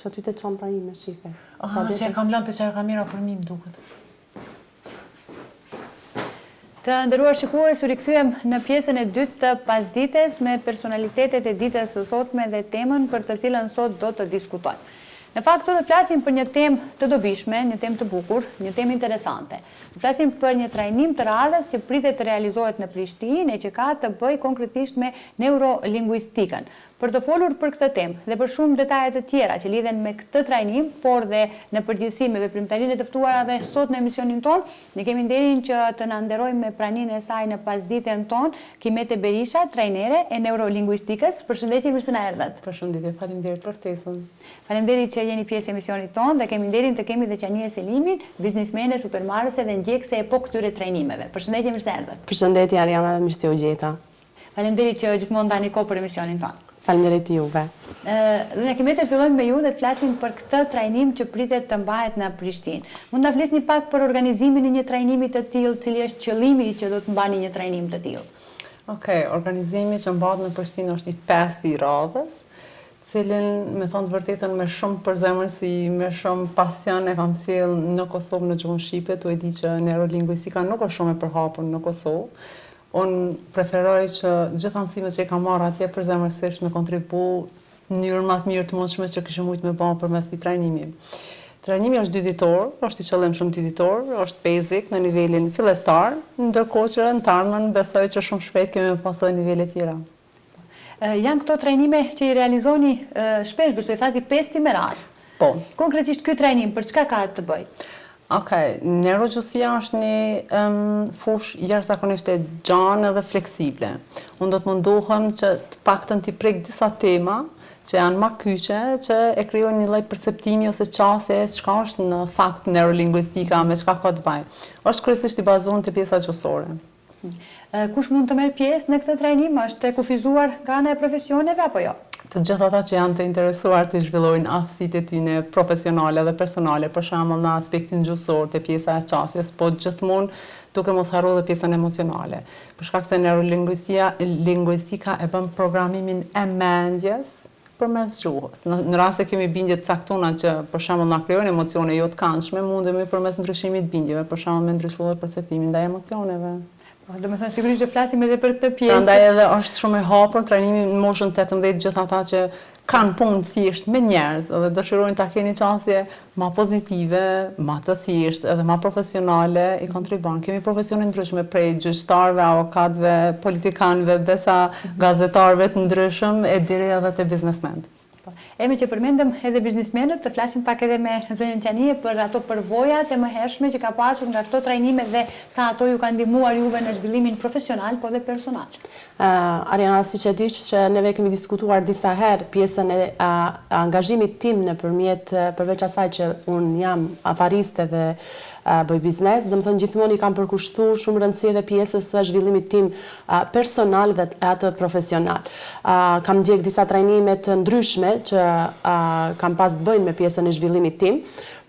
Që ty të çanta ime, shife. Që e kam lënë të çaj kamera për mi, më duket. Të nderuar shikues, u rikthyem në pjesën e dytë të pasdites me personalitetet e ditës së sotme dhe temën për të cilën sot do të diskutojmë. Në fakt, do të flasim për një temë të dobishme, një temë të bukur, një temë interesante. Do flasim për një trajnim të radhës që pritet të realizohet në Prishtinë e që ka të bëjë konkretisht me neurolingvistikën. Për të folur për këtë temë dhe për shumë detaje të tjera që lidhen me këtë trajnim, por dhe në përgjithësi me veprimtarinë e të ftuara dhe sot në emisionin ton, ne kemi nderin që të na nderojmë me praninë e saj në pasditen ton, Kimete Berisha, trajnere e neurolingvistikës. Përshëndetje, mirë se na erdhët. Përshëndetje, faleminderit për ftesën. Faleminderit që jeni pjesë e emisionit ton dhe kemi nderin të kemi dhe Qania Selimin, biznismene, supermarkese dhe ndjekse e po këtyre trajnimeve. Përshëndetje, mirë se erdhët. Përshëndetje, Ariana, dhe mirë se u gjeta. Faleminderit që gjithmonë ndani kohë për emisionin ton. Faleminderit juve. Dhe ne kemi të fillojmë me ju dhe të flasim për këtë trajnim që pritet të mbahet në Prishtinë. Mund ta flisni pak për organizimin e një trajnimi të tillë, cili është qëllimi që do të mbani një trajnim të tillë? Okej, organizimi që mbahet në Prishtinë është i pestë i radhës, cilin, me thonë të vërtetën, me shumë përzemërsi, me shumë pasion e kam sjell në Kosovë, në gjuhën shqipe, tu e di që neurolingvistika nuk është shumë e përhapur në Kosovë. Unë preferoj që gjitha mësimet që i kam marrë atje përzemërsisht me kontribu në mënyrën më të mirë të mundshme që kishim mujtë me bën përmes këtij trajnimi. Trajnimi është 2 ditor, është i qëllimshëm 2 ditor, është basic në nivelin fillestar, ndërkohë që në tarmën besoj që shumë shpejt kemi pas edhe nivele tjera. Janë këto trajnime që i realizoni shpesh, besoj thati 5 me radhë. Po. Konkretisht ky trajnim për çka ka të bëjë? Okej, neurogjusia është një fushë jashtëzakonisht e gjanë edhe fleksible. Unë do të mundohem që të paktën t'i prek disa tema që janë më kyçe, që e krijojnë një lloj perceptimi ose qasje çka është në fakt neurolingvistika, me çka ka të bëjë. Është kryesisht i bazuar te pjesa gjuhësore. Kush mund të merr pjesë në këtë trajnim? Është kufizuar nga ana e profesioneve apo jo? Të gjithë ata që janë të interesuar të zhvillojnë aftësitë e tyre profesionale dhe personale, për shembull në aspektin gjuhësor, te pjesa e qasjes, po gjithmonë duke mos harruar dhe pjesën emocionale. Për shkak se neurolingvistika e bën programimin e mendjes përmes gjuhës. Në rast se kemi bindje të caktuna që për shembull na krijojnë emocione jo të këndshme, mundemi përmes ndryshimit të bindjeve, për shembull me ndryshuar perceptimin ndaj emocioneve. Do të thënë sigurisht që flasim edhe për këtë pjesë. Prandaj edhe është shumë e hapur trajnimi në moshën 18, gjithë ata që kanë punë thjesht me njerëz dhe dëshirojnë ta kenë qasje më pozitive, më të thjesht edhe më profesionale i kontribon. Kemi profesione ndryshme prej gjyqtarëve, avokatëve, politikanëve, besa gazetarëve të ndryshëm e deri edhe te biznesmenët. Emi që përmendëm edhe biznismenët, të flasim pak edhe me zonjën Qanie për ato përvojat e mëhershme që ka pasur nga këto trajnime dhe sa ato ju kanë ndihmuar juve në zhvillimin profesional, po dhe personal. Ariana, siç e dish që neve kemi diskutuar disa herë pjesën e angazhimit tim nëpërmjet përveç asaj që un jam afariste dhe bëj biznes, dhe më thënë gjithmonë i kam përkushtuar shumë rëndësi edhe pjesës së zhvillimit tim personal dhe atë profesional. Kam ndjek disa trajnime të ndryshme që kam pas të bëjnë me pjesën e zhvillimit tim,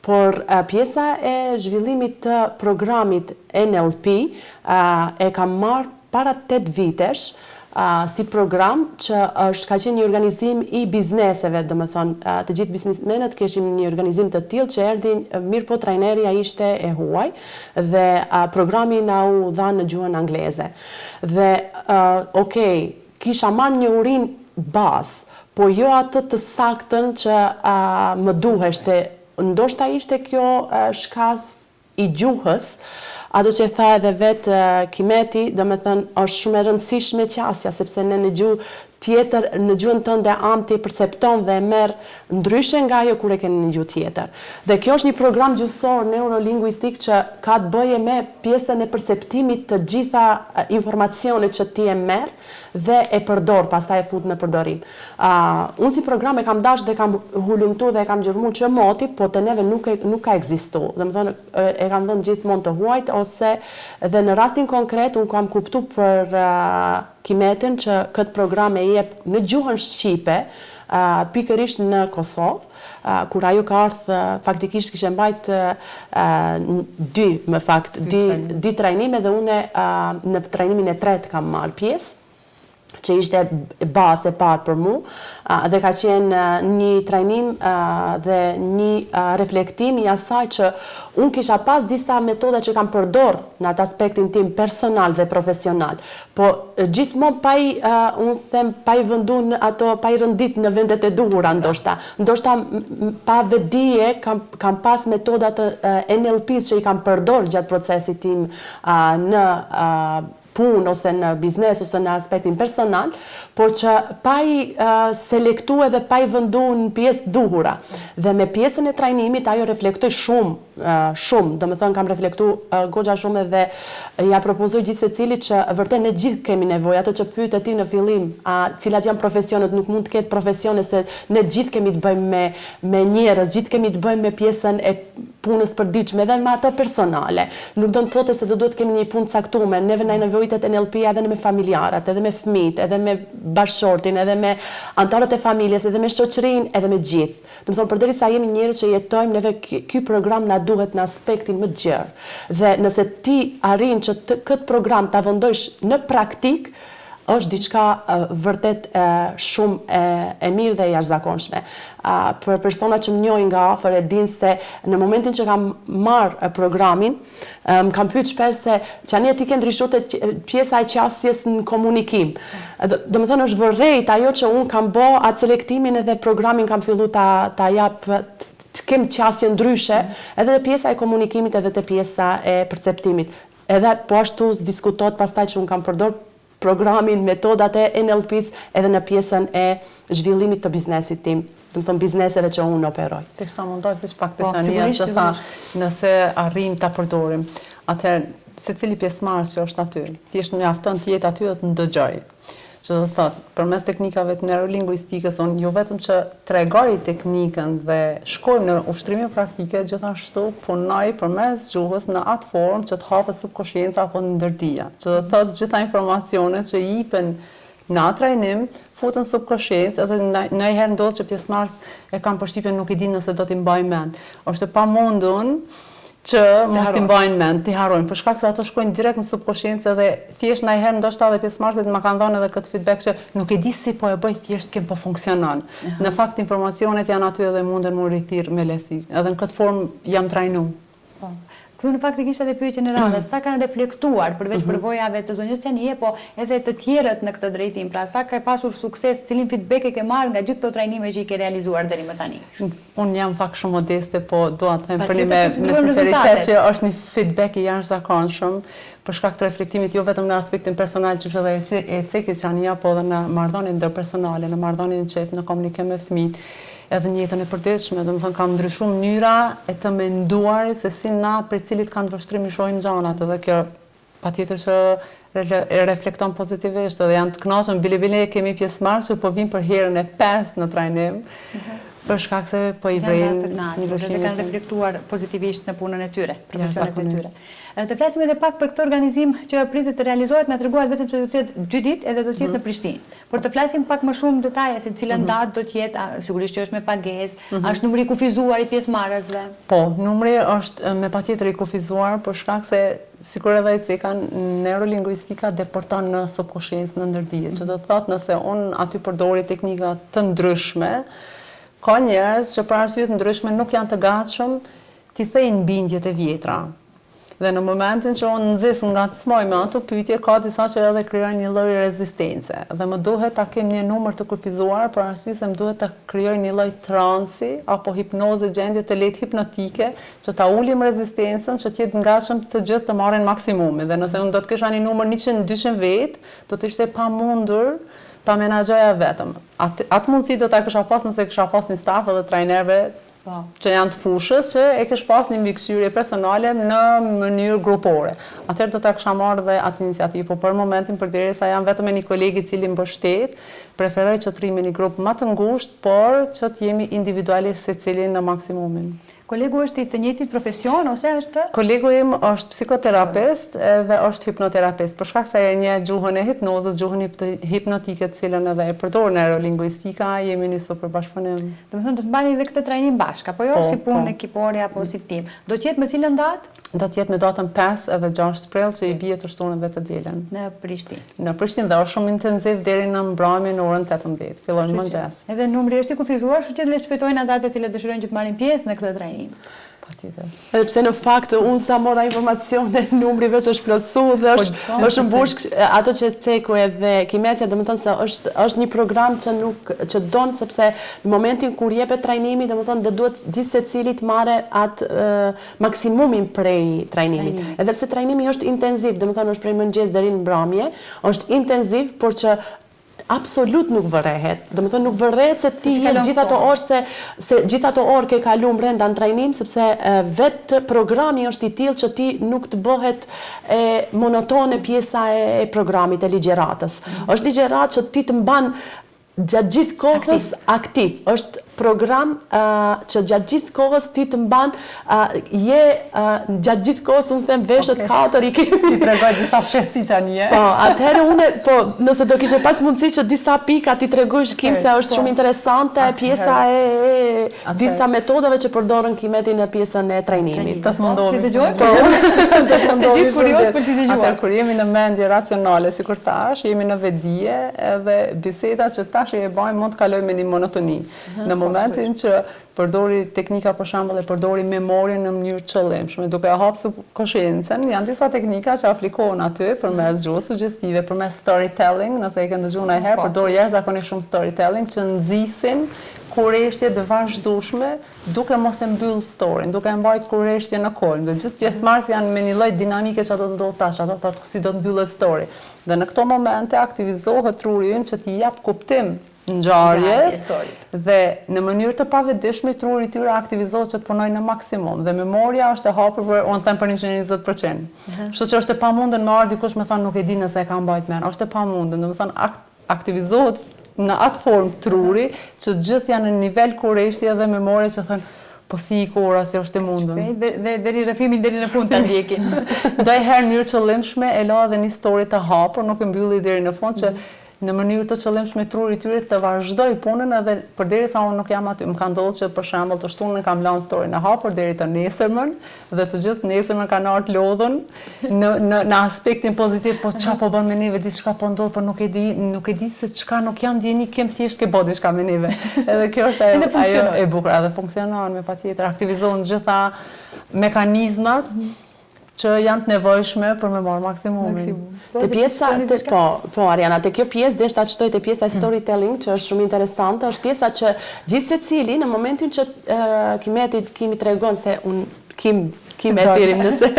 por pjesa e zhvillimit të programit NLP e kam marrë para 8 vitesh si program që ka qenë një organizim i bizneseve, do me thonë, të gjithë biznismenët keshim një organizim të tillë që erdhi, mirë po trajnerja ishte e huaj dhe programi na u dha në gjuhën angleze. Dhe, kisha marrë një urinë bazë, po jo atë të saktën që më duheshte. Ndoshta ishte kjo shkas i gjuhës, ato që tha edhe vetë Kimeti, do me thënë, është shumë e rëndësishme qasja, sepse ne në gjuhë tjetër, në gjuhën tënde amti percepton dhe e merr ndryshe nga ajo kur e keni në gjuhë tjetër. Dhe kjo është një program gjuhësor neurolingvistik që ka të bëje me pjesën e perceptimit të gjitha informacionet që ti e merr dhe e përdor, pastaj e fut në përdorim. Unë si program e kam dash dhe kam hulumtu dhe e kam gjërmu që moti, po të neve nuk ka ekzistu. Dhe më thonë, e kam dhënë gjithmonë të huajt, ose dhe në rastin konkret, unë kam kuptu për Kimetin që këtë program e jep në gjuhën shqipe, pikërisht në Kosovë, kur ajo ka ardhur faktikisht kishte mbajt dy trajnime dhe une në trajnimin e tretë kam marrë pjesë. që ishte bazë e parë për mu, dhe ka qenë një trajnim dhe një reflektim i asaj që unë kisha pas disa metoda që kam përdor në atë aspektin tim personal dhe profesional, po gjithmonë unë them pa i vëndun ato, pa i rëndit në vendet e duhura ndoshta pa vedije kam pas metodat NLP-s që i kam përdor gjatë procesit tim në punë ose në biznes ose në aspektin personal, por që pa i selektu edhe pa i vëndu në pjesë duhura. Dhe me pjesën e trajnimit ajo reflektoj shumë, do me thënë kam reflektu goxha shumë edhe ja propozoj gjithë secilit që vërtet ne gjithë kemi nevojë, ato që pyet ti në fillim, cilat janë profesionet, nuk mund të ketë profesione se ne gjithë kemi të bëjmë me njerëz, gjithë kemi të bëjmë me pjesën e punës përditshme edhe me ato personale. Nuk do të thotë se do duhet kemi një punë caktuar, neve na nevojitet NLP edhe me familjarët, edhe me fëmijët, edhe me bashkëshortin, edhe me anëtarët e familjes, edhe me shoqërinë, edhe me gjithë. Do të thonë përderisa jemi njerëz që jetojmë, neve ky program na duhet në aspektin më të gjerë. Dhe nëse ti arrin që këtë program ta vendosh në praktik, është diçka vërtet shumë e mirë dhe e jashtëzakonshme. Për persona që më njohin nga afër e dinë se në momentin që kam marrë programin, më kam pyet shpesh se çani ti ke ndryshuar pjesa e qasjes në komunikim. Do të thonë është vërrejt ajo që unë kam bë atë selektimin edhe programin kam fillu ta jap të kem qasje ndryshe, edhe te pjesa e komunikimit edhe te pjesa e perceptimit. Edhe po ashtu diskutohet pastaj që unë kam përdor programin, metodat e NLP-s edhe në pjesën e zhvillimit të biznesit tim, do të thonë bizneseve që unë operoj. Te kështa mundoj veç pak të çania që tha, nëse arrim ta përdorim, atëherë secili pjesëmarrës që është aty, thjesht mjafton të jetë aty dhe të ndëgjoj. Që do thotë, përmes teknikave të neurolingvistikës, unë jo vetëm që tregoj teknikën dhe shkojmë në ushtrime praktike, gjithashtu punoj përmes gjuhës në atë formë që të hapet subkonscienca apo ndërdia. Që do thotë gjitha informacionet që jipen në atë trajnim, futen subkonsciencë edhe ndonjëherë ndodh që pjesëmarrës e kanë përshtypjen nuk i dinë nëse do t'i mbajnë mend. Është e pamundur që mos t'i mbajnë mend, t'i harrojnë, për shkak se ato shkojnë direkt në subkonsciencë dhe thjesht ndonjëherë ndoshta edhe pjesëmarrësit më kanë dhënë edhe këtë feedback që nuk e di si po e bëj, thjesht kem po funksionon. Në fakt informacionet janë aty edhe munden më rithirr me lehtësi. Edhe në këtë formë jam trajnuar. Këtu në fakt e kisha dhe pyetje në radhë, sa kanë reflektuar përveç përvojave të zonjës Qenie, po edhe të tjerët në këtë drejtim, pra sa ka pasur sukses, cilin feedback e ke marrë nga gjithë këto trajnime që i ke realizuar deri më tani? Unë jam fakt shumë modeste, po dua të them për me sinqeritet që është një feedback i jashtëzakonshëm për shkak të reflektimit jo vetëm në aspektin personal që është edhe e cekit Qenia, po edhe në marrëdhënien ndërpersonale, në marrëdhënien qef, në komunikim me fëmijët, edhe në jetën e përditshme, domethënë kam ndryshuar mënyra e të menduarit se si na për cilit kanë vështrim i shohim gjanat, edhe kjo patjetër që reflekton pozitivisht, edhe jam të kënaqur, bile kemi pjesëmarrë që po vim për herën e 5 në trajnim. Për shkak se po i vrejnë ndryshimet. Dhe kanë reflektuar pozitivisht në punën e tyre, profesionet e tyre. Të flasim edhe pak për këtë organizim që pritet të realizohet, na treguat vetëm se do të jetë 2 ditë edhe do të jetë në Prishtinë. Por të flasim pak më shumë detaje se cilën datë do të jetë, sigurisht që është me pagesë, është numri i kufizuar i pjesëmarrësve. Po, numri është me patjetër i kufizuar për shkak se sikur edhe i cekan neurolingvistika deporton në subkonsciencë në ndërdije, që do të thotë nëse unë aty përdori teknika të ndryshme, ka njerëz që për arsye të ndryshme nuk janë të gatshëm t'i thejnë bindjet e vjetra. Dhe në momentin që unë nxis ngacmoj me ato pyetje, ka disa që edhe krijojnë një lloj rezistence. Dhe më duhet ta kem një numër të kufizuar për arsye se më duhet ta krijoj një lloj transi apo hipnoze, gjendje të lehtë hipnotike, që ta ulim rezistencën, që të jetë ngatshëm të gjithë të marrin maksimumin. Dhe nëse unë do të kisha një numër 100-200 vet, do të ishte pamundur ta menaxhoja vetëm. Atë mundësi do ta kisha pas nëse kisha pas një staf edhe trajnerëve që janë të fushës, që e kish pas një mbikëqyrje personale në mënyrë grupore. Atëherë do ta kisha marrë dhe atë iniciativë, por për momentin përderisa jam vetëm me një koleg i cili mbështet, preferoj që të rrim në një grup më të ngushtë, por që të jemi individualisht secili në maksimumin. Kolegu është i të njëjtit profesion ose është? Kolegu im është psikoterapist dhe është hipnoterapist. Për shkak se ai njeh gjuhën e hipnozës, gjuhën hipnotike, të cilën edhe e përdor neurolingvistika, jemi nisur për bashkëpunim. Domethënë do të mbani edhe këtë trajnim bashkë, apo jo si punë ekipore apo si tim. Do të jetë me cilën datë? Do të jetë në datën 5 edhe 6 prill që i bie të shtunën dhe të dielën. Në Prishtinë. Në Prishtinë dhe është shumë intensiv deri në mbrëmje në orën 18. Fillon mëngjes. Edhe numri është i kufizuar, kështu që le të shpejtojnë ata të cilët dëshirojnë që të marrin pjesë në këtë trajnim. Patjetër. Edhe pse në fakt unë sa mora informacione numri veç është plotësuar dhe është mbush ato që ceku edhe Kimetja, domethënë se është një program që don sepse në momentin kur jepet trajnimi, domethënë do duhet gjithë secili të marrë atë maksimumin prej trajnimit. Edhe pse trajnimi është intensiv, domethënë është prej mëngjes deri në mbrëmje, është intensiv, por që absolut nuk vërehet. Domethënë nuk vërehet se ti je gjithë ato orë se gjithë ato orë ke kaluar brenda në trajnim, sepse vetë programi është i tillë që ti nuk të bëhet monotone pjesa e programit e ligjëratës. Është ligjëratë që ti të mban gjatë gjithë kohës aktiv. Është program që gjatë gjithë kohës ti të mban gjatë gjithë kohës unë them veshët 4 i kemi. Ti tregoj disa fshesi që një. Po, atëherë unë nëse do kishe pas mundësi që disa pika ti tregojsh Kim se është shumë interesante pjesa e disa metodave që përdoren Kimeti në pjesën e trajnimit. Do të mundohemi. Ti dëgjoj? Po. Të gjithë kurioz për t'i dëgjuar. Atëherë kur jemi në mendje racionale, sikur tash, jemi në vetdije edhe biseda që tash e bëjmë mund të kalojmë me një monotoni. Në momentin që përdori teknika për shembull e përdori memorien në mënyrë qëllimshme, duke e hapur konsciencën, janë disa teknika që aplikohen aty përmes gjuhës suggestive, përmes storytelling, nëse e ke dëgjuar ndonjëherë, përdor jashtëzakonisht shumë storytelling që nxisin kurreshtje të vazhdueshme duke mos e mbyll storyn, duke e mbajtur kurreshtje në kolm. Dhe gjithë pjesëmarrësit janë me një lloj dinamike që do të ndodhë tash, ato thotë si do të mbyllet story. Dhe në këto momente aktivizohet truri ynë që t'i jap kuptim ngjarjes dhe në mënyrë të pavetdijshme truri i tyre aktivizohet që të punojnë në maksimum dhe memoria është e hapur për unë them për 120%. Kështu që është e pamundur më ardhi dikush më thonë nuk e di nëse e ka mbajtur mend. Është e pamundur, domethënë aktivizohet në atë formë truri që gjithë janë në nivel kurreshtje dhe memorie që thonë po si i kora, se është e mundur. Dhe deri rrëfimin deri në fund ta ndjekin. Ndonjëherë në mënyrë qëllimshme e la edhe një story të hapur, nuk e mbylli deri në fund që në mënyrë të qëllimshme truri i tyre të vazhdoj punën edhe përderisa unë nuk jam aty. Më ka ndodhur që për shembull të shtunën kam lënë storyn e hapur deri të nesërmën dhe të gjithë nesërmën kanë ardhur lodhën në aspektin pozitiv, po çfarë po bën me neve, diçka po ndodh, por nuk e di se çka, nuk jam ndjeni, kem thjesht ke bë diçka me neve. Edhe kjo është ajo e bukur, edhe funksionon me patjetër, aktivizohen gjitha mekanizmat që janë të nevojshme për me marrë maksimumin. Te pjesa, po Ariana, te kjo pjesë desh ta shtoj te pjesa e storytelling, që është shumë interesante, është pjesa që gjithë secili në momentin që Kimi tregon se Kim e thirim nëse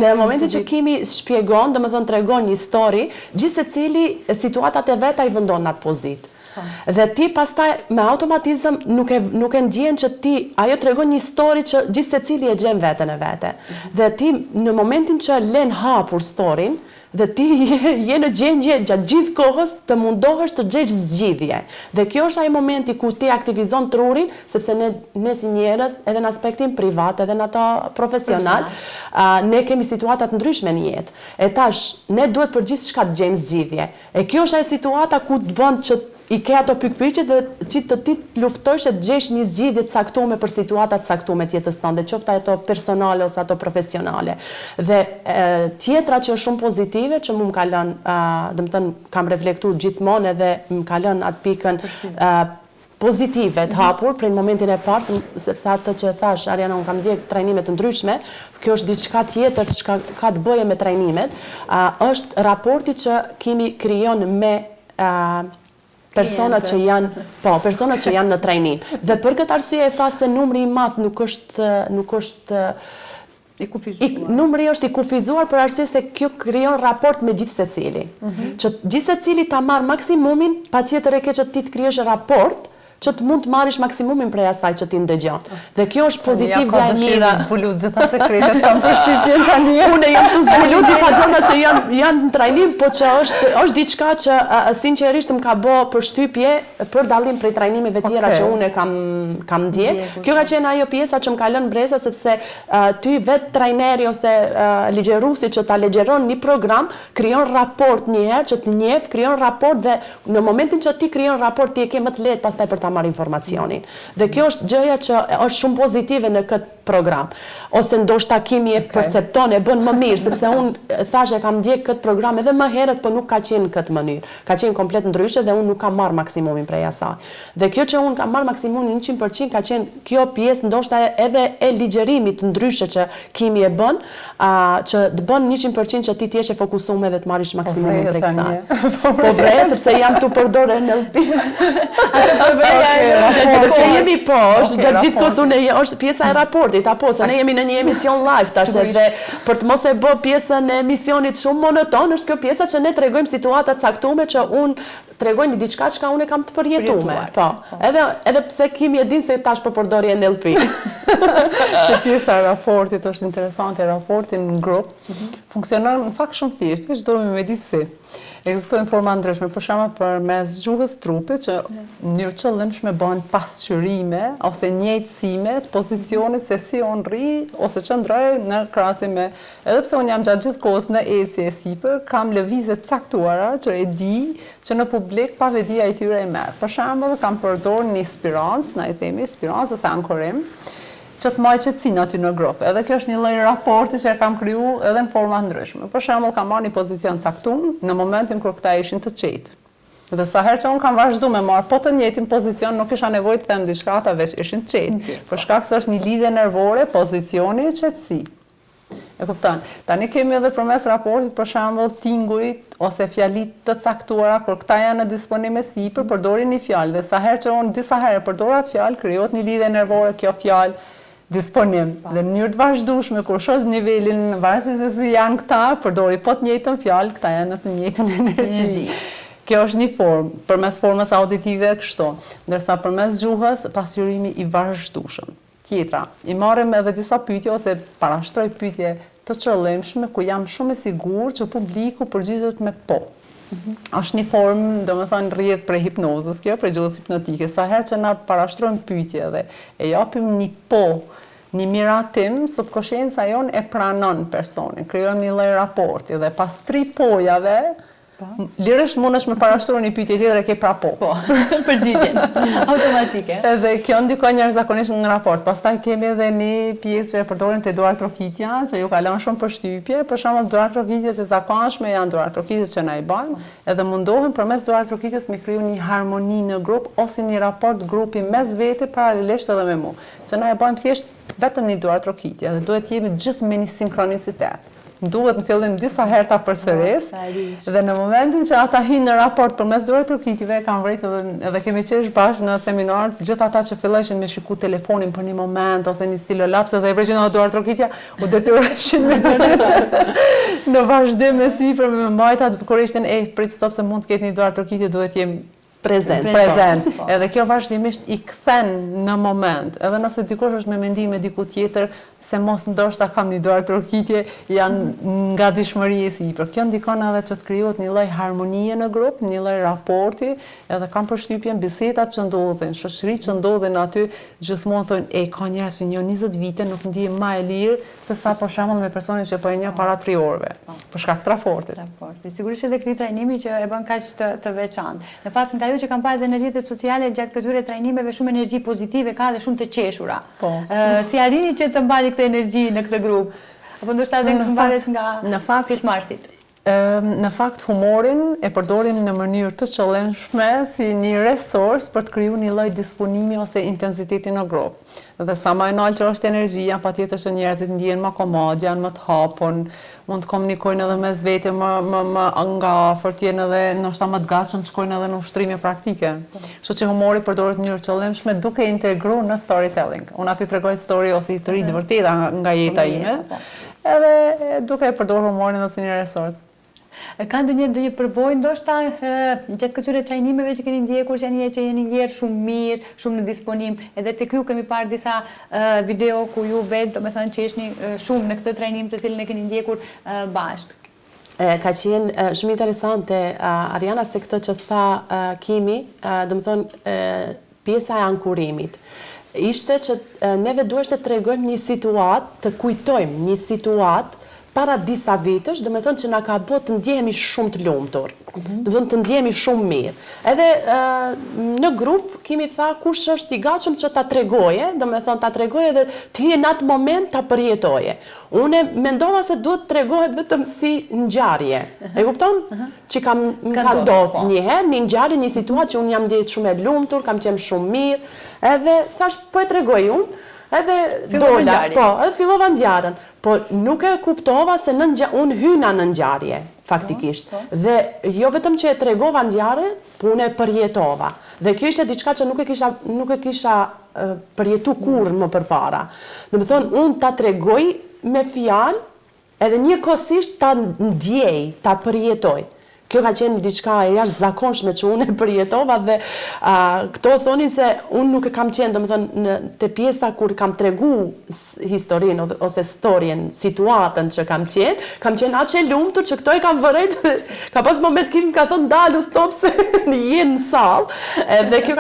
në momentin që Kimi shpjegon, domethënë tregon një story, gjithë secili situatat e veta i vendon në atë pozitë. Dhe ti pastaj me automatizëm nuk e ndjen që ti ajo tregon një story që gjithë secili e gjen veten e vete. Dhe ti në momentin që lën hapur storyn dhe ti je në gjendje gjatë gjithë kohës të mundohesh të gjesh zgjidhje. Dhe kjo është ai momenti ku ti aktivizon trurin, sepse ne si njerëz edhe në aspektin privat edhe në ato profesional, ne kemi situata të ndryshme në jetë. E tash ne duhet për gjithçka të gjejmë zgjidhje. E kjo është ai situata ku të bën që i ke ato pikpyetje dhe që të ti luftosh të gjesh një zgjidhje të caktuar për situata të caktuara të jetës tënde, qoftë ato personale ose ato profesionale. Dhe tjetra që është shumë pozitive që më ka lënë, domethënë kam reflektuar gjithmonë edhe më ka lënë atë pikën pozitive të hapur prej momentin e parë, sepse atë që thash Ariana, unë kam ndjek trajnime të ndryshme, kjo është diçka tjetër që ka të bëjë me trajnimet, është raporti që Kimi krijon me persona që janë në trajnim. Dhe për këtë arsye e tha se numri i madh nuk është i kufizuar. Numri është i kufizuar për arsye se kjo krijon raport me gjithë secili. Që gjithë secili ta marr maksimumin, patjetër e ke që ti të krijosh raport që të mund të marrish maksimumin prej asaj që ti ndëgjon. Dhe kjo është pozitivja e mira. Ja, zbulu gjitha sekretet kam përshtypjen tani. Unë jam të zbulu disa gjëra që janë në trajnim, po që është diçka që sinqerisht më ka bë përshtypje për dallim prej trajnimeve tjera që unë kam ndjek. Kjo ka qenë ajo pjesa që më ka lënë breza, sepse ty vetë trajneri ose ligjeruesi që ta ligjeron një program krijon raport një herë që të njeh, krijon raport dhe në momentin që ti krijon raport ti e ke më të lehtë pastaj për ta marrë informacionin. Dhe kjo është gjëja që është shumë pozitive në këtë program. Ose ndoshta kimi e percepton, e bën më mirë, sepse unë thashë kam ndjek këtë program edhe më herët, po nuk ka qenë në këtë mënyrë. Ka qenë komplet ndryshe dhe unë nuk kam marrë maksimumin prej asaj. Dhe kjo që unë kam marrë maksimumin 100% ka qenë kjo pjesë ndoshta edhe e ligjerimit ndryshe që kimi e bën, që të bën 100% që ti t'jesh e fokusuar dhe të marrish maksimumin prej kësaj. Po vrej, sepse jam tu përdor NLP. Sepse jemi poshtë, gjatë gjithë kohës unë është pjesa e raportit, apo se ne jemi në një emision live tash dhe për të mos e bë pjesën e emisionit shumë monoton, është kjo pjesa që ne tregojmë situata të caktuara që unë tregoj një diçka që unë kam të përjetuar. Po. Edhe pse kimi e din se tash po përdori NLP. Te pjesa e raportit është interesante, raporti në grup funksionon në fakt shumë thjesht, veç do me disi. Ekzistojnë forma ndryshme, për shembull përmes gjuhës trupit që në mënyrë qëllimshme bëhen pasqyrime ose njëjtësime të pozicionit se si unë rri ose qëndroj në krahasim me, edhe pse unë jam gjatë gjithë kohës në ecje e sipër, kam lëvizje të caktuara që e di që në publik pa vedia e tyre e merr. Për shembull kam përdorur një spirancë, na i themi spirancë ose ankorim, që të maj qetësinë aty në grup. Edhe kjo është një lloj raporti që e kam kriju edhe në forma ndryshme. Për shembull, kam marrë një pozicion caktuar në momentin kur këta ishin të qetë. Dhe sa herë që unë kam vazhdu me marrë po të njëjtin pozicion, nuk isha nevojë të them diçka, ata veç ishin të qetë. Për shkak se është një lidhje nervore, pozicioni e qetësi. E kupton? Tani kemi edhe përmes raportit, për shembull, tingujt ose fjalit të caktuara, kur këta janë në disponim e sipër, përdorin një fjalë dhe sa herë që unë disa herë përdor atë fjalë, krijohet një lidhje nervore, kjo fjalë disponim. Dhe në mënyrë të vazhdueshme kur shoh nivelin varësisht se si janë këta, përdori po të njëjtën fjalë, këta janë në të njëjtën energji. Kjo është një formë, përmes formës auditive kështu, ndërsa përmes gjuhës pasqyrimi i vazhdueshëm. Tjetra, i marrim edhe disa pyetje ose parashtroj pyetje të qëllimshme ku jam shumë e sigurt që publiku përgjigjet me po. Është një formë, domethënë rrjedh prej hipnozës kjo, prej gjuhës hipnotike. Sa herë që na parashtrojmë pyetje dhe e japim një po, një miratim, subkonscienca jonë e pranon personin, krijojmë një lloj raporti dhe pas 3 pojave lirisht mundesh me parashtruar një pyetje tjetër e ke pra po. Përgjigjen automatike. Edhe kjo ndikon jashtëzakonisht në raport. Pastaj kemi edhe një pjesë që e përdorim te duar trokitja, që ju ka lënë shumë përshtypje. Për shembull, duar trokitjet e zakonshme janë duar trokitjet që na i bajmë, edhe mundohem përmes duar trokitjes me kriju një harmoni në grup ose një raport grupi mes vete paralelisht edhe me mua. Që na e bajmë thjesht vetëm një duar trokitje dhe duhet jemi gjithë me një sinkronicitet. Duhet në fillim disa herë ta përsëris dhe në momentin që ata hyjnë në raport përmes duar trokitjeve kanë vërejtë edhe kemi qesh bashkë në seminar, gjithë ata që fillojnë me shiku telefonin për një moment ose një stilolaps dhe e vërejnë në duar trokitja, u detyroheshin me në vazhdim me sipër me mbajta kur ishte prit stop se mund të ketë një duar trokitje, duhet jem prezent. Edhe kjo vazhdimisht i kthen në moment. Edhe nëse dikush është me mendime diku tjetër se mos ndoshta kam një duar trokitje, janë nga dishmëri e sipër. Kjo ndikon edhe që të krijohet një lloj harmonie në grup, një lloj raporti, edhe kam përshtypjen bisedat që ndodhin, shoqëritë që ndodhin aty, gjithmonë thonë, ka njerëz që një 20 vite nuk ndihem më e lirë se sa për shembull me personin që po e njeh para 3 orëve. Për shkak të raportit. Sigurisht edhe ky trajnimi që e bën kaq të veçantë. Në fakt nga që kam parë dhe në rrjetet sociale gjatë këtyre trajnimeve shumë energji pozitive ka dhe shumë të qeshura. Si arrini që të mbani këtë energji në këtë grup? Apo ndoshta edhe mbahet nga në fakt pjesëmarrësit? Në fakt humorin e përdorim në mënyrë të qëllimshme si një resurs për të krijuar një lloj disponimi ose intensiteti në grup. Dhe sa më e lartë që është energjia, patjetër që njerëzit ndihen më komod, janë më të hapur, mund të komunikojnë edhe mes vete më nga afërt, janë edhe ndoshta më të gatshëm të shkojnë edhe në ushtrime praktike. Kështu që humori përdoret në mënyrë qëllimshme duke integruar në storytelling. Unë aty tregoj histori ose histori të vërteta nga jeta ime, edhe duke e përdorur humorin si një resurs. Ka ndonjë përbojë ndoshta gjatë këtyre trajnimeve që keni ndjekur që jeni njerë shumë mirë, shumë në disponim, edhe tek ju kemi parë disa video ku ju vetë, domethënë që ishni shumë në këtë trajnim të cilën e keni ndjekur bashkë. Ka qenë shumë interesante, Ariana, se këtë që tha Kimi, domethënë pjesa e ankurimit. Ishte që neve duhet të tregojmë një situatë, të kujtojmë një situatë para disa vitësh, do me thënë që na ka bërë të ndjehemi shumë të lumtur, do me thënë të ndjehemi shumë mirë. Edhe në grup, Kimi tha, kush është i gatshëm që ta tregoje, do me thënë ta tregoje dhe të hije në atë moment ta përjetoje. Une mendova se duhet të tregohet vetëm si ngjarje. E kupton? Që ka ndodhur një herë, një ngjarje, një situatë që unë jam ndjehet shumë e lumtur, kam qenë shumë mirë, edhe thash po e tregoj unë. Edhe dola, edhe fillova ngjarjen, po nuk e kuptova se unë hyna në ngjarje, faktikisht. Dhe jo vetëm që e tregova ngjarje, po unë e përjetova. Dhe kjo ishte diçka që nuk e kisha përjetu kurrë më përpara. Do të thonë, unë ta tregoj me fjalë, edhe njëkohësisht ta ndjej, ta përjetoj. Kjo ka qenë diçka e jashtëzakonshme që unë e përjetova dhe këto thonin se unë nuk e kam qenë, domethënë te pjesa kur kam tregu historinë ose storien, situatën që kam qenë aq e lumtur që këto e kam vërejt, ka pas moment Kimi ka thonë dalu stop se jenë në sallë. Dhe kjo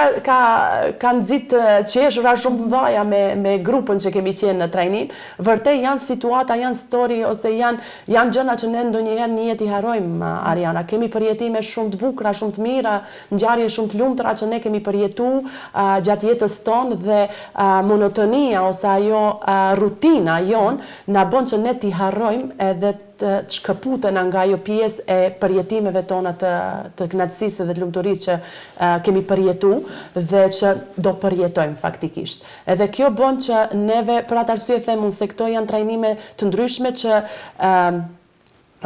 ka nxit qeshura shumë mëdha me grupën që kemi qenë në trajnim. Vërtet janë situata, janë story ose janë gjëra që ne ndonjëherë në jetë i harrojmë, Ariana. Kemi përjetime shumë të bukura, shumë të mira, ngjarje shumë të lumtura që ne kemi përjetu gjatë jetës tonë dhe monotonia ose ajo rutina jonë na bën që ne t'i harrojmë edhe të shkëputen nga ajo pjesë e përjetimeve tona të kënaqësisë dhe të lumturisë që kemi përjetu dhe që do përjetojmë faktikisht. Edhe kjo bën që neve, për atë arsye them unë se këto janë trajnime të ndryshme që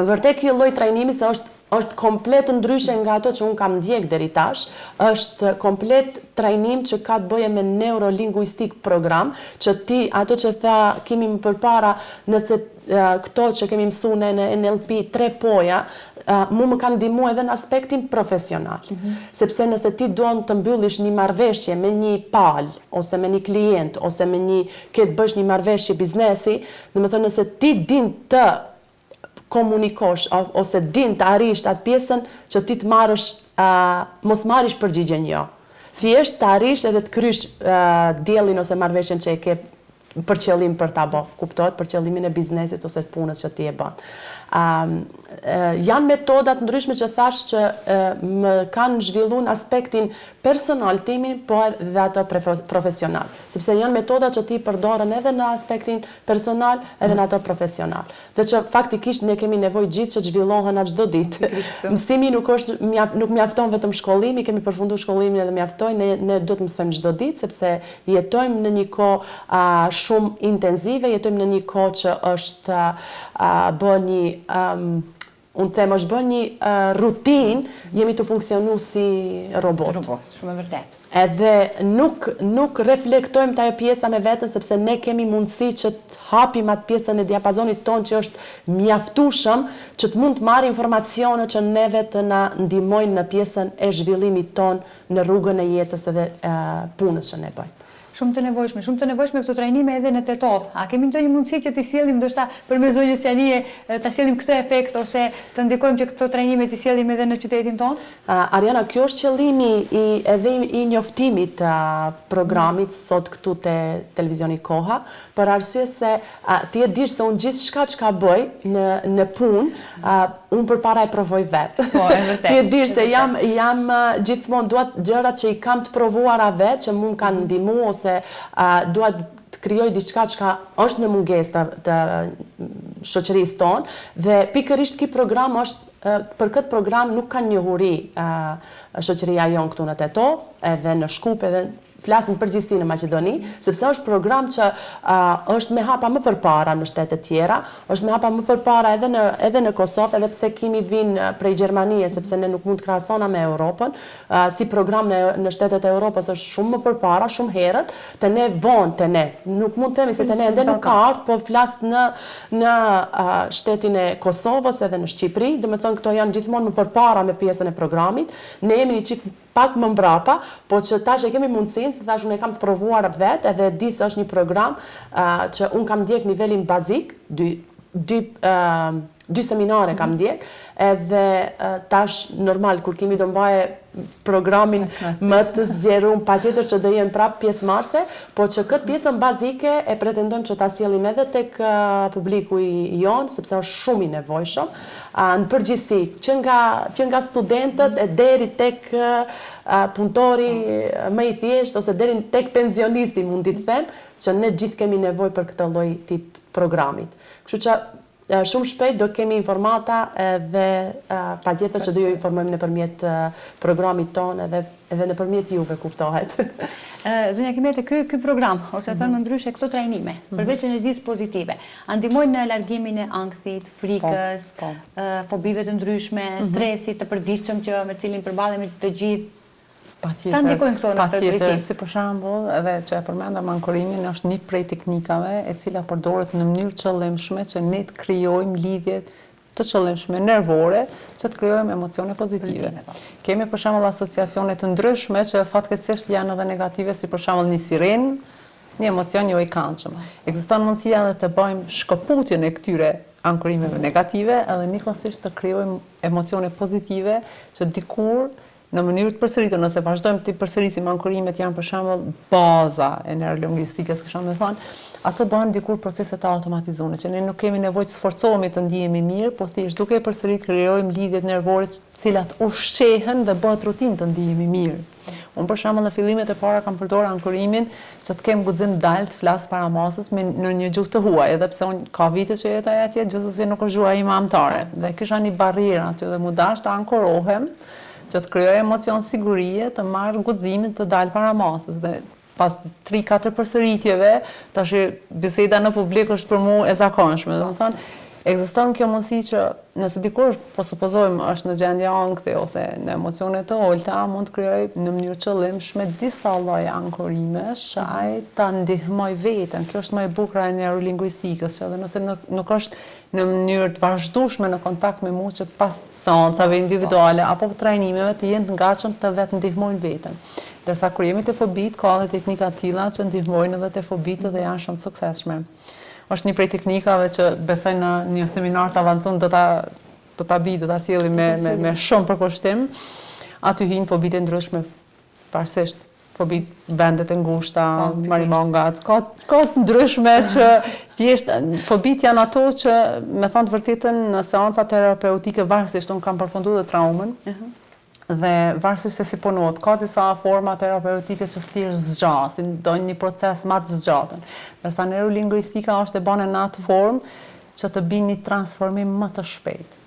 vërtet kjo lloj trajnimi se është komplet ndryshe nga ato që unë kam ndjek deri tash, është komplet trajnim që ka të bëje me neurolinguistik program, që ti, ato që tha Kimi më përpara, nëse këto që kemi mësu në NLP 3 poja, mu më kanë ndihmu edhe në aspektin profesional. Sepse nëse ti duan të mbyllish një marrëveshje me një palë, ose me një klient, ose me ke të bësh një marrëveshje biznesi, domethënë nëse ti din të komunikosh ose din të arrish atë pjesën që ti të marrësh, mos marrish përgjigjen jo. Thjesht të arrish edhe të krysh diellin ose marrëveshjen që e ke për qëllim për ta bë, kuptohet, për qëllimin e biznesit ose të punës që ti e bën. Janë metodat ndryshme që thash që më kanë zhvilluar në aspektin personal timin, po edhe ato profesional. Sepse janë metoda që ti përdoren edhe në aspektin personal, edhe në ato profesional. Dhe që faktikisht ne kemi nevojë gjithë që zhvillohen çdo ditë. Mësimi nuk mjafton vetëm shkollimi, kemi përfunduar shkollimin edhe mjaftoi, ne do të mësojmë çdo ditë sepse jetojmë në një kohë shumë intensive, jetojmë në një kohë që është bën një unë them është bën një rutinë, jemi të funksionu si robot. Shumë e vërtet. Edhe nuk reflektojmë të ajo pjesa me vetën, sepse ne kemi mundësi që të hapim atë pjesën e diapazonit tonë që është mjaftueshëm, që të mund të marrë informacione që neve të na ndihmojnë në pjesën e zhvillimit tonë në rrugën e jetës edhe punës që ne bëjmë. Shumë të nevojshme këto trajnime edhe në Tetov. A kemi ndonjë mundësi që t'i sjellim ndoshta përmes zonjës Janie, ta sjellim këtë efekt ose të ndikojmë që këto trajnime t'i sjellim edhe në qytetin tonë? Ariana, kjo është qëllimi edhe i njoftimit të programit sot këtu te televizioni Koha, për arsye se ti e dish se unë gjithçka që ka bëj në punë, unë përpara e provoj vetë. Po, e vërtet. Ti e dish se jam gjithmonë duat gjërat që i kam të provuara vetë, që mund kanë ndihmu ose duat të krijoj diçka që është në mungesë të shoqërisë tonë dhe pikërisht ky program është për këtë program nuk ka njohuri shoqëria jonë këtu në Tetov, edhe në Shkup, edhe flas në përgjithësi në Maqedoni, sepse është program që është me hapa më përpara në shtete tjera, është me hapa më përpara edhe në Kosovë, edhe pse kemi vinë prej Gjermanie, sepse ne nuk mund të krahasona me Europën, si program në shtetet e Europës është shumë më përpara, shumë herët, të ne vonë të ne. Nuk mund të themi se të ne ende nuk ka ardhur, po flas në shtetin e Kosovës edhe në Shqipëri, do të thonë këto janë gjithmonë më përpara me pjesën e programit. Ne jemi një çik pak më mbrapa, po që tash e kemi mundësinë, se tash unë e kam të provuar vetë, edhe di se është një program që unë kam ndjek nivelin bazik, dy seminare kam ndjek, edhe tash normal kur kemi do mbaje programin më të zgjerum, patjetër që do jem prap pjesëmarrëse, po që këtë pjesën bazike e pretendojmë që ta sjellim edhe tek publiku i jon, sepse është shumë i nevojshëm, në përgjithësi, që nga studentët e deri tek punëtori më i thjeshtë ose deri tek pensionisti, mundi të them, që ne gjithë kemi nevojë për këtë lloj tip programit. Kështu që shumë shpejt do kemi informata dhe patjetër që do ju informojmë nëpërmjet programit tonë edhe nëpërmjet juve, kuptohet. Zonja Kimete, ky program, ose thënë më ndryshe këto trajnime, përveç energjisë pozitive, ndihmojnë në largimin e ankthit, frikës, fobive të ndryshme, stresit të përditshëm që me cilin përballemi të gjithë. Sa ndikojnë këto në drejtim? Si për shembull, edhe që e përmendëm ankorimin, është një prej teknikave e cila përdoret në mënyrë qëllimshme që ne të krijojmë lidhje të qëllimshme nervore që të krijojmë emocione pozitive. Kemi për shembull asociacione të ndryshme që fatkeqësisht janë edhe negative, si për shembull një sirenë, një emocion jo i këndshëm. Ekziston mundësia edhe të bëjmë shkëputjen e këtyre ankorimeve negative, edhe njëkohësisht të krijojmë emocione pozitive që dikur në mënyrë të përsëritur, nëse vazhdojmë të përsërisim ankorimet janë për shembull baza e neurolingvistikës, kisha më thënë, ato bëhen dikur procese të automatizuara, që ne nuk kemi nevojë të sforcohemi të ndihemi mirë, por thjesht duke e përsëritur krijojmë lidhjet nervore të cilat ushqehen dhe bëhet rutinë të ndihemi mirë. Unë për shembull në fillimet e para kam përdorur ankorimin që të kem guxim dal të flas para masës në një gjuhë të huaj, edhe pse unë ka vite që jetoj atje, gjithsesi nuk është gjuha ime amtare. Dhe kisha një barrierë aty dhe mu dash të ankorohem, që të krijoj emocion sigurie, të marr guximin të dal para masës dhe pas 3-4 përsëritjeve, tash biseda në publik është për mua e zakonshme. Domethënë, ekziston kjo mundësi që nëse dikush, po supozojmë, është në gjendje ankthi ose në emocione të ulta, mund të krijojë në mënyrë qëllimshme disa lloje ankorimesh që ai ta ndihmoj veten. Kjo është më e bukur e neurolingvistikës, që edhe nëse nuk është në mënyrë të vazhdueshme në kontakt me mua që pas seancave individuale apo trajnimeve të jenë të gatshëm të vetë ndihmojnë veten. Ndërsa kur jemi te fobit, ka edhe teknika të tilla që ndihmojnë edhe te fobit dhe janë shumë të suksesshme. Është një prej teknikave që besoj në një seminar të avancuar do ta sjellim me shumë përkushtim. Aty hyjnë fobitë e ndryshme, pavarësisht fobit vendet e ngushta, marimongat, ka të ndryshme që thjesht fobit janë ato që me thënë të vërtetën në seanca terapeutike varësisht unë kam përfunduar dhe traumën. Dhe varësisht se si punohet, ka disa forma terapeutike që thjesht zgjasin, dojnë një proces më të zgjatën. Ndërsa neurolingvistika është e bane në atë formë që të bëjë një transformim më të shpejtë.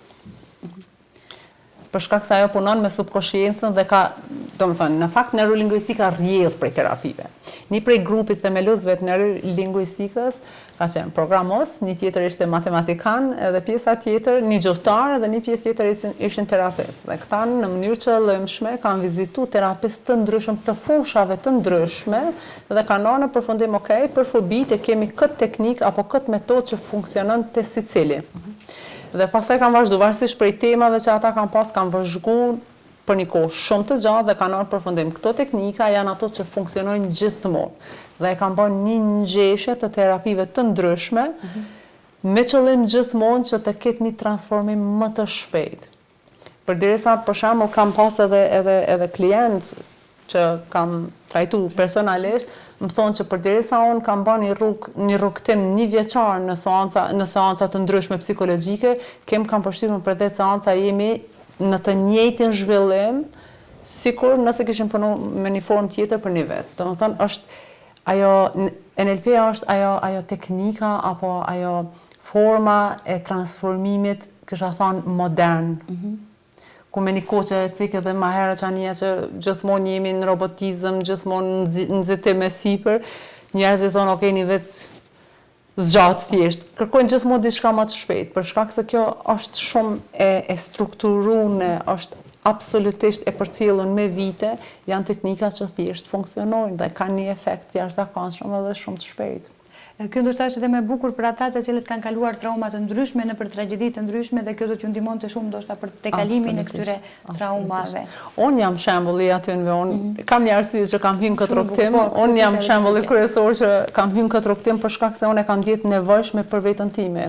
Për shkak se ajo punon me subkonsciencën dhe ka, domethënë, në fakt neurolingvistika rrjedh prej terapive. Një prej grupit themeluesve të neurolingvistikës ka qenë programos, një tjetër ishte matematikan, edhe pjesa tjetër një gjuhëtar dhe një pjesë tjetër ishin terapist. Dhe këta në mënyrë qëllimshme kanë vizituar terapistë të ndryshëm të fushave të ndryshme dhe kanë ardhur në përfundim, okay, për fobitë kemi këtë teknik apo këtë metodë që funksionon te secili. Dhe pastaj kanë vazhduar varësisht prej temave që ata kanë pas, kanë vëzhguar për një kohë shumë të gjatë dhe kanë ardhur në përfundim. Këto teknika janë ato që funksionojnë gjithmonë dhe kanë bërë një ngjeshje të terapive të ndryshme me qëllim gjithmonë që të ketë një transformim më të shpejtë. Përderisa për shembull kam pas edhe klient që kam trajtuar personalisht, më thonë që përderisa unë kam bërë një rrugtim një vjeçar në seanca të ndryshme psikologjike, kam përshtypjen për 10 seanca jemi në të njëjtin zhvillim, sikur nëse kishim punuar me një formë tjetër për një vetë. Domethënë është ajo NLP është ajo teknika apo ajo forma e transformimit, kisha thënë modern. ku me një koqe e cikë dhe ma herë që anja që gjithmonë jemi në robotizëm, gjithmonë në nxitim e sipër, njerëzit thonë, okej, një vetë zgjatë thjesht. Kërkojnë gjithmonë diçka më të shpejt, për shkak se kjo është shumë e strukturuar, është absolutisht e përcjellur me vite, janë teknika që thjesht funksionojnë dhe kanë një efekt jashtëzakonshëm edhe shumë të shpejtë. Kjo ndoshta është edhe më e bukur për ata të cilët kanë kaluar trauma të ndryshme në për tragjedi të ndryshme dhe kjo do t'ju ndihmonte shumë ndoshta për tekalimin e këtyre traumave. Unë jam shembulli aty në unë kam një arsye që kam hyrë këtë rrugtim, unë jam shembulli kryesor që kam hyrë këtë rrugtim për shkak se unë e kam gjetë nevojshme për veten time.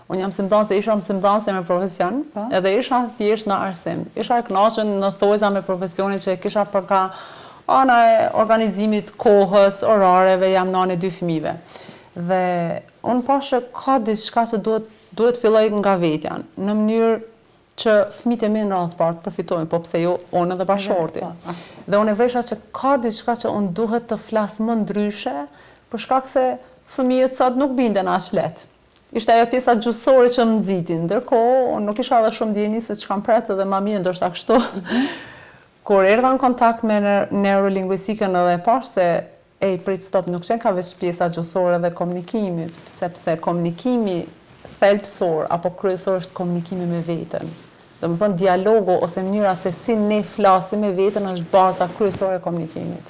Unë jam mësimdhënëse, isha mësimdhënëse me profesion, edhe isha thjesht në arsim. Isha e kënaqur në thojza me profesionin që kisha përka ana e organizimit kohës, orareve, jam nane 2 fëmijëve. Dhe unë pashë ka diçka që duhet filloj nga vetja, në mënyrë që fëmijët e mi në radhë parë përfitojnë, po pse jo unë edhe bashorti. Dhe unë e vresha që ka diçka që unë duhet të flas më ndryshe, për shkak se fëmijët sot nuk binden aq lehtë. Ishte ajo pjesa gjusore që më nxitin, ndërkohë unë nuk isha edhe shumë dijeni se ç'kam pretë dhe mami ndoshta kështu. Kur erdha në kontakt me neurolingvistikën edhe e pash se prit stop, nuk qenë ka veç pjesa gjusore dhe komunikimit, sepse komunikimi thelbësor apo kryesor është komunikimi me veten. Do të thonë dialogu ose mënyra se si ne flasim me veten është baza kryesore e komunikimit.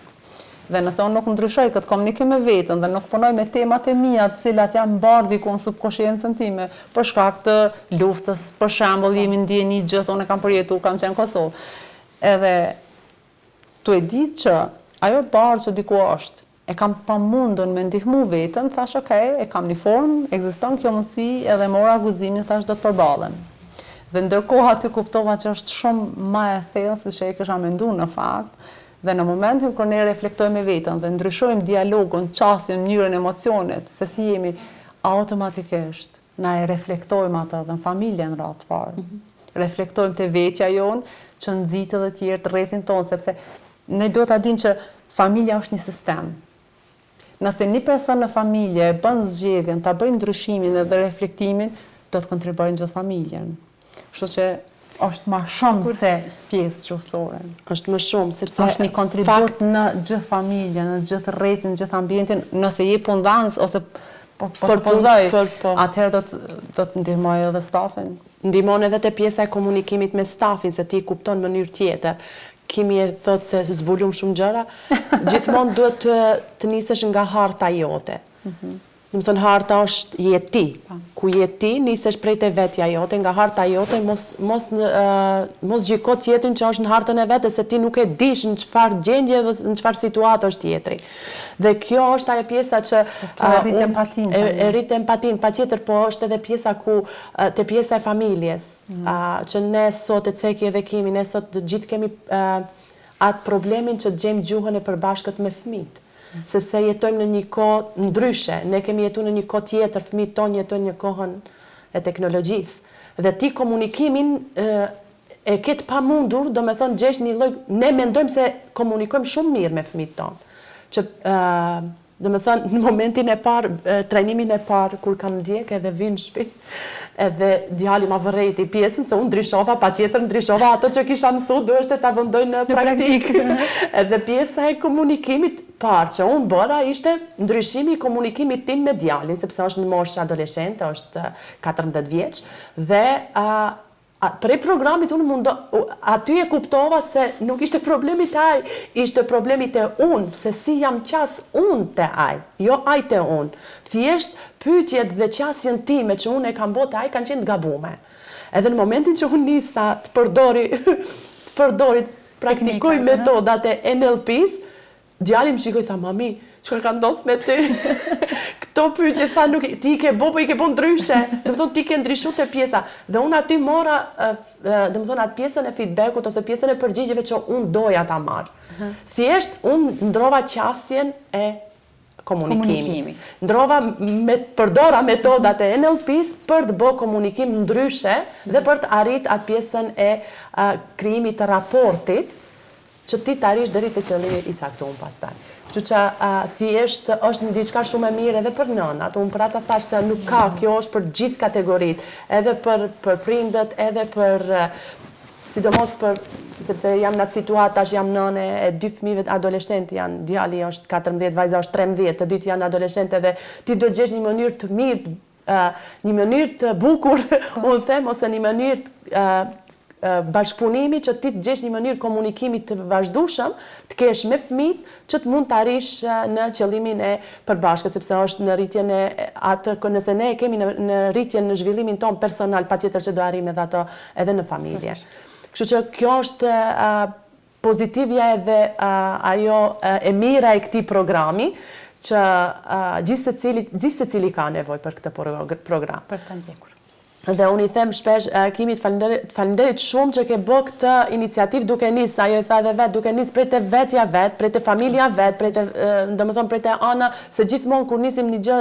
Dhe nëse unë nuk ndryshoj këtë komunikim me veten dhe nuk punoj me temat e mia, të cilat janë mbar diku në subkonsciencën time, për shkak të luftës, për shembull, jemi ndjeni gjithë, unë kam përjetuar, kam qenë në Kosovë. Edhe tu e di që ajo barë që diku është, e kam pamundun me ndihmu veten, thash okay, e kam një formë, ekziston kjo mundësi edhe mora guximin, thash do të përballem. Dhe ndërkohë aty kuptova që është shumë më e thellë se ç'e kisha menduar në fakt, dhe në momentin kur ne reflektojmë me veten dhe ndryshojmë dialogun, qasjen, mënyrën, emocionet, se si jemi, automatikisht na e reflektojmë atë dhe në familje në radhë të parë. Reflektojmë te vetja jonë që nxitë edhe të tjerë të rrethin tonë, sepse ne duhet ta dimë që familja është një sistem. Nëse një person në familje e bën zgjedhjen, ta bëjë ndryshimin dhe reflektimin, do të kontribuojnë gjithë familjen. Kështu që është më shumë se pjesë qufësore. Është më shumë, sepse është një kontribut në gjithë familjen, në gjithë rrethin, në gjithë ambientin, nëse je punëdhënës ose përpozoj, atëherë do të ndihmoj edhe stafin. Ndihmon edhe te pjesa e komunikimit me stafin, se ti kupton në mënyrë tjetër. Kimi e thot se zbulum shumë gjëra, gjithmonë duhet të nisesh nga harta jote. Do të thënë harta është jeti. Ku jeti, nisesh prej te vetja jote, nga harta jote, mos gjiko tjetrin që është në hartën e vetes, se ti nuk e dish në çfarë gjendje dhe në çfarë situatë është tjetri. Dhe kjo është ajo pjesa që rrit empatinë. E rrit empatinë, patjetër, po është edhe pjesa te pjesa e familjes, që ne sot e ceki edhe kemi, ne sot të gjithë kemi atë problemin që gjejmë gjuhën e përbashkët me fëmijët. Sepse jetojmë në një kohë ndryshe, ne kemi jetuar në një kohë tjetër, fëmijët tonë jetojnë në kohën e teknologjisë. Dhe ti komunikimin e ke të pamundur, do me thonë gjesh një lloj, ne mendojmë se komunikojmë shumë mirë me fëmijët tonë. Që do me thonë në momentin e parë, trajnimin e parë kur kam ndjek edhe vinë në shtëpi, edhe djali ma vërrejti pjesën se unë ndryshova, patjetër ndryshova ato që kisha mësuar, duhet ta vendoj në praktikë. Edhe pjesa e komunikimit parë që unë bëra ishte ndryshimi i komunikimit tim me djalin, sepse është në moshë adoleshente, është 14 vjeç, dhe prej programit unë aty e kuptova se nuk ishte problemi te ai, ishte problemi te unë, se si jam qas unë te ai, jo ai te unë. Thjesht pyetjet dhe qasjen time që unë e kam bërë te ai kanë qenë të gabume. Edhe në momentin që unë nisa të përdori praktikoj metodat e NLP-s, djali më shikoi tha, mami, çka ka ndodhur me ty? Këto pyetje tha nuk ti ke po i ke ndryshe. Do të thonë ti ke ndryshuar te pjesa. Dhe unë aty mora, do të thonë atë pjesën e feedbackut ose pjesën e përgjigjeve që unë doja ta marr. Thjesht unë ndrova qasjen e komunikimit. Ndrova përdora metodat e NLP-s për të bërë komunikim ndryshe dhe për të arrit atë pjesën e krijimit të raportit që ti të arrish deri te qëllimi i caktuar pastaj. Kështu që thjesht është një diçka shumë e mirë edhe për nënat. Unë për ata thash se nuk ka, kjo është për gjithë kategoritë, edhe për prindët, edhe për sidomos sepse jam në atë situatë, tash jam nëne e 2 fëmijëve adoleshentë janë, djali është 14, vajza është 13, të dytë janë adoleshentë dhe ti do gjesh një mënyrë të mirë, një mënyrë të bukur, unë them, ose një mënyrë bashkëpunimi që ti të gjesh një mënyrë komunikimi të vazhdueshëm, të kesh me fëmijët që të mund të arrish në qëllimin e përbashkët, sepse është në rritjen e atë, nëse ne e kemi në rritjen në zhvillimin ton personal, patjetër që do arrijmë edhe ato edhe në familje. Kështu që kjo është pozitivja edhe ajo e mira e këtij programi, që gjithë secili ka nevojë për këtë program. Për të ndjekur. Dhe unë i them shpesh, Kimi, falenderit shumë që ke bë këtë iniciativë duke nisë, ajo i tha edhe vetë, duke nisë prej të vetja vetë, prej të familja vetë, domethënë prej të ana, se gjithmonë kur nisim një gjë,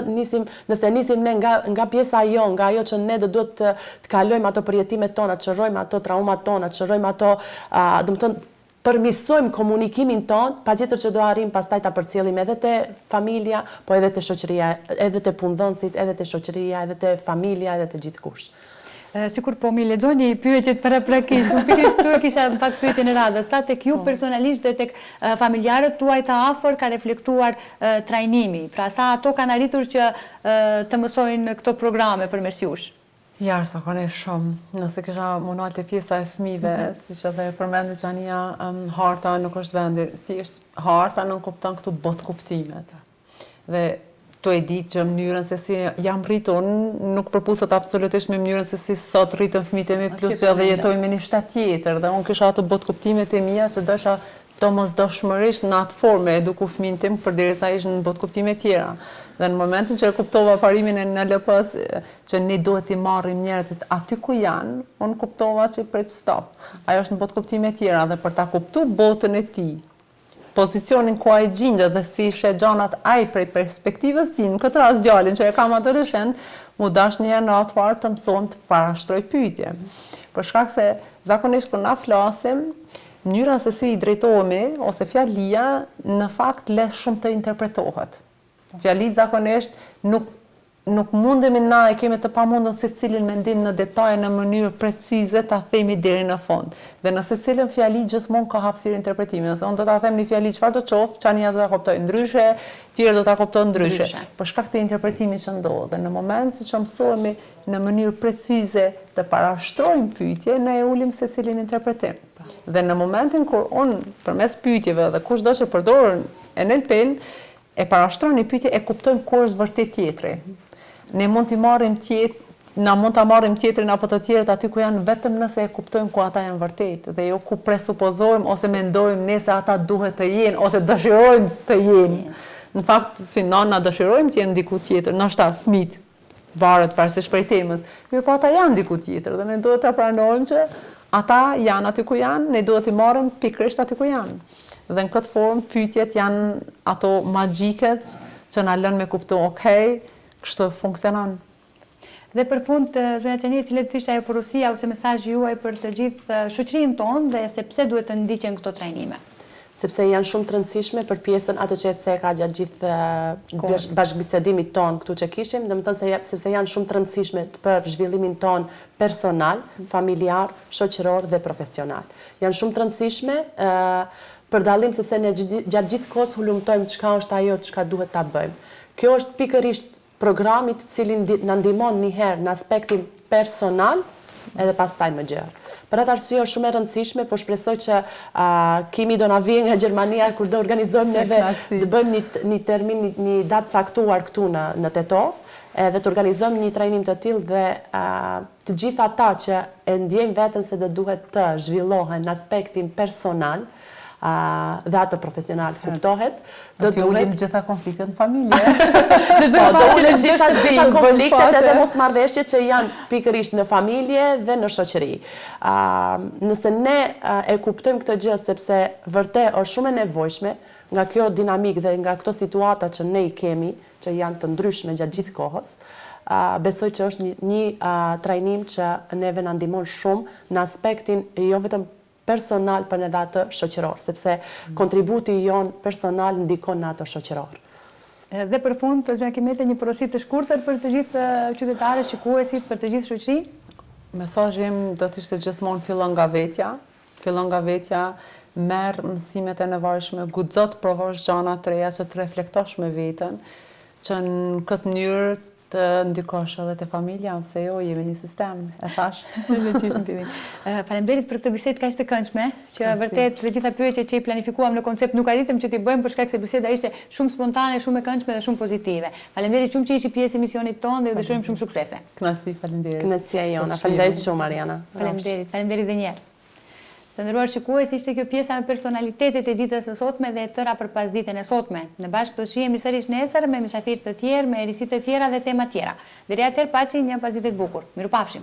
nëse nisim ne nga pjesa jo, nga ajo që ne do duhet të kalojmë ato përjetimet tona, të çrrojmë ato traumat tona, të çrrojmë ato, domethënë përmisojmë komunikimin ton, patjetër që do arrijmë pastaj ta përcjellim edhe te familja, po edhe te shoqëria, edhe te punëdhënësit, edhe te shoqëria, edhe te familja, edhe te gjithkush. Sikur po mi lexoni pyetjet paraprakisht, unë pikërisht këtu kisha në fakt pyetjen e radhës, sa tek ju personalisht dhe tek familjarët tuaj të afër ka reflektuar trajnimi, pra sa ato kanë arritur që të mësojnë këto programe përmes jush? Jashtëzakonisht shumë. Nëse kisha munduar te pjesa e fëmijëve, siç edhe përmendi Xhania, harta nuk është vendi, thjesht harta nuk kupton këtu botë kuptimet. Dhe tu e di që mënyrën se si jam rritur, nuk përputhet absolutisht me mënyrën se si sot rritën fëmijët e mi, plus që edhe jetojmë në një shtet tjetër, dhe unë kisha ato botë kuptimet e mia që dësha domosdoshmërisht në atë formë eduku fëmin tim përderisa ishte në botë kuptime tjera. Dhe në momentin që kuptova parimin e NLP-s që ne duhet i marrim njerëzit aty ku janë, unë kuptova që prej stop. Ajo është në botë kuptime tjera dhe për ta kuptuar botën e tij, pozicionin ku ai gjendet dhe si sheh gjanat ai prej perspektivës tij, në këtë rast djalin që e kam adoleshent, mu dash një herë në atë parë të mëson të parashtroj pyetje. Për shkak se zakonisht kur na flasim, mënyra se si i drejtohemi ose fjalia në fakt le shumë të interpretohet. Fjalit zakonisht nuk mundemi na e kemi të pamundën secilin mendim në detaj në mënyrë precize ta themi deri në fund. Dhe në secilin fjali gjithmonë ka hapësirë interpretimi. Nëse unë do ta them një fjali çfarë do të qoftë, Xhania do ta kuptoj ndryshe, tjerë do ta kuptojnë ndryshe. Për shkak të interpretimit që ndodh. Dhe në moment që mësohemi në mënyrë precize të parashtrojmë pyetje, ne e ulim secilin interpretim. Dhe në momentin kur unë përmes pyetjeve dhe kushdo që përdor NLP-n e parashtrojnë një pyetje, e kuptojmë ku është vërtet tjetri. Ne mund t'i marrim mund ta marrim tjetrin apo të tjerët aty ku janë vetëm nëse e kuptojmë ku ata janë vërtet dhe jo ku presupozojmë ose mendojmë ne se ata duhet të jenë ose dëshirojmë të jenë. Në fakt, si nana dëshirojmë të jenë diku tjetër, ndoshta fëmijët varet pavarësisht prej temës. Mirë, po ata janë diku tjetër dhe ne duhet ta pranojmë që ata janë aty ku janë, ne duhet i marrim pikërisht aty ku janë. Dhe në këtë formë pyetjet janë ato magjiket që na lënë me kuptu, okay, kështu funksionon. Dhe për fund, zonja Xhania, cila ishte ajo porosia ose mesazhi juaj për të gjithë shoqërinë tonë dhe se pse duhet të ndiqen këto trajnime? Sepse janë shumë të rëndësishme për pjesën ato që e ceka gjatë gjithë bashkëbisedimit ton këtu që kishim, domethënë sepse janë shumë të rëndësishme për zhvillimin ton personal, familjar, shoqëror dhe profesional. Janë shumë të rëndësishme për dallim sepse ne gjatë gjithë kohës hulumtojmë çka është ajo çka duhet ta bëjmë. Kjo është pikërisht programi i cili na ndihmon një herë në aspektin personal edhe pastaj më gjerë. Për atë arsye është shumë e rëndësishme, po shpresoj që Kimi do na vijë nga Gjermania kur do organizojmë neve të bëjmë një termin, një datë caktuar këtu në Tetov, edhe të organizojmë një trajnim të tillë dhe të gjithë ata që e ndjejnë veten se do duhet të zhvillohen në aspektin personal dhe ato profesional kuptohet, do të ulim gjitha konfliktet në familje. Do ulim gjitha konfliktet edhe mosmarrveshjet që janë pikërisht në familje dhe në shoqëri. Nëse ne e kuptojmë këtë gjë sepse vërtet është shumë e nevojshme nga kjo dinamikë dhe nga këto situata që ne i kemi, që janë të ndryshme gjatë gjithë kohës, besoj që është një trajnim që neve na ndihmon shumë në aspektin jo vetëm personal për në datë shoqëror, sepse kontributi jon personal ndikon në ato shoqëror. Dhe për fund, zonja Kimete, një porosi të shkurtër për të gjithë qytetarët, shikuesit, për të gjithë shoqërinë? Mesazhi im do të ishte gjithmonë fillon nga vetja. Fillon nga vetja, merr mësimet e nevojshme, guxo të provosh gjëra të reja, që të reflektosh me veten, që në këtë mënyrë të ndikosh edhe te familja, pse jo, jemi një sistem, e thash. Faleminderit për këtë bisedë kaq të këndshme, që vërtet të gjitha pyetjet që i planifikuam në koncept nuk arritëm që t'i bëjmë për shkak se biseda ishte shumë spontane, shumë e këndshme dhe shumë pozitive. Faleminderit shumë që ishi pjesë e misionit tonë dhe ju dëshirojmë shumë suksese. Kënaqësi, faleminderit. Kënaqësia jona. Faleminderit shumë Ariana. Faleminderit edhe një herë. Të nderuar shikues, ishte kjo pjesa me personalitetet e ditës së sotme dhe tëra për pas ditën e sotme. Ne bashkë do shihemi sërish nesër me mysafirë të tjerë, me erisi të tjera dhe tema tjera. Deri atëherë paçi një pasditë të bukur. Mirupafshim.